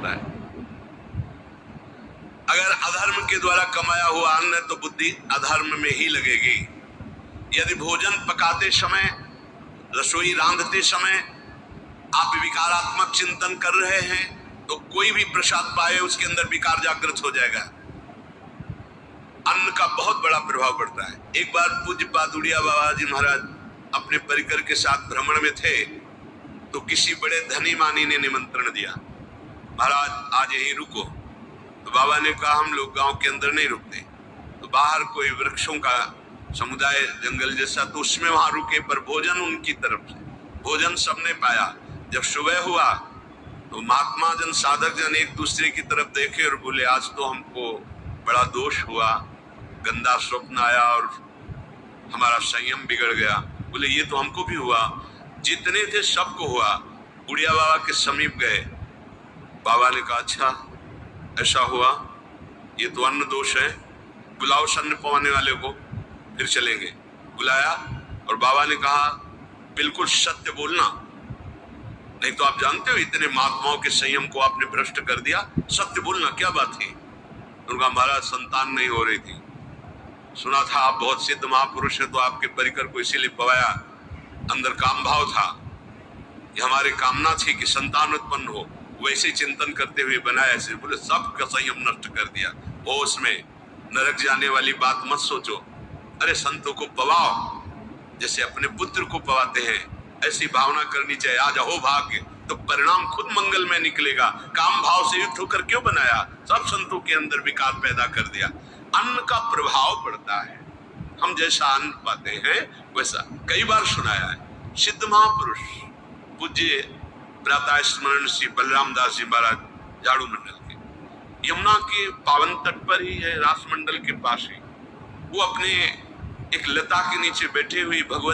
होता है। अगर अधर्म के द्वारा कमाया हुआ अन्न तो बुद्धि अधर्म में ही लगेगी। यदि भोजन पकाते समय, रसोई रांधते समय आप विकारात्मक चिंतन कर रहे हैं तो कोई भी प्रसाद पाए उसके अंदर विकार जागृत हो जाएगा। अन्न का बहुत बड़ा प्रभाव पड़ता है। एक बार पूज्य पादुड़िया बाबा जी महाराज अपने परिकर के साथ भ्रमण में थे तो किसी बड़े धनी मानी ने निमंत्रण दिया, महाराज आज यहीं रुको। तो बाबा ने कहा हम लोग गांव के अंदर नहीं रुकते, तो बाहर कोई वृक्षों का समुदाय जंगल जैसा, तो उसमें वहां रुके, पर भोजन उनकी तरफ से भोजन सबने पाया। जब सुबह हुआ तो महात्मा जन, साधक जन एक दूसरे की तरफ देखे और बोले आज तो हमको बड़ा दोष हुआ, गंदा स्वप्न आया और हमारा संयम बिगड़ गया। बोले ये तो हमको भी हुआ, जितने थे सबको हुआ। बुढ़िया बाबा के समीप गए, बाबा ने कहा अच्छा ऐसा हुआ, ये तो अन्न दोष है, बुलाओ सन्न पवाने वाले को, फिर चलेंगे। बुलाया और बाबा ने कहा बिल्कुल सत्य बोलना, नहीं तो आप जानते हो इतने महात्माओं के संयम को आपने भ्रष्ट कर दिया, सत्य बोलना क्या बात थी। उनका महाराज संतान नहीं हो रही थी, सुना था आप बहुत सिद्ध महापुरुष हैं तो आपके परिकर को इसीलिए पवाया, अंदर काम भाव था, ये हमारे कामना थी कि संतान उत्पन्न हो, वैसे चिंतन करते हुए बनाया ऐसे। बोले सबका संयम नष्ट कर दिया। वो उसमें नरक जाने वाली बात मत सोचो, अरे संतों को पवाओ जैसे अपने पुत्र को पवाते हैं, ऐसी भावना करनी चाहिए। आज हो भाग्य तो परिणाम खुद मंगल में निकलेगा। काम भाव से युक्त होकर क्यों बनाया, सब संतों के अंदर विकार पैदा कर दिया। अन्न का प्रभाव पड़ता है, हम जैसा अन्न पाते हैं वैसा। कई बार सुनाया है सिद्ध महापुरुष पूज्य प्रातः स्मरण श्री बलराम दास जी महाराज झाड़ू मंडल के, यमुना के पावन तट पर ही है, रास मंडल के पास ही, वो अपने एक लता के नीचे बैठे हुए भगवत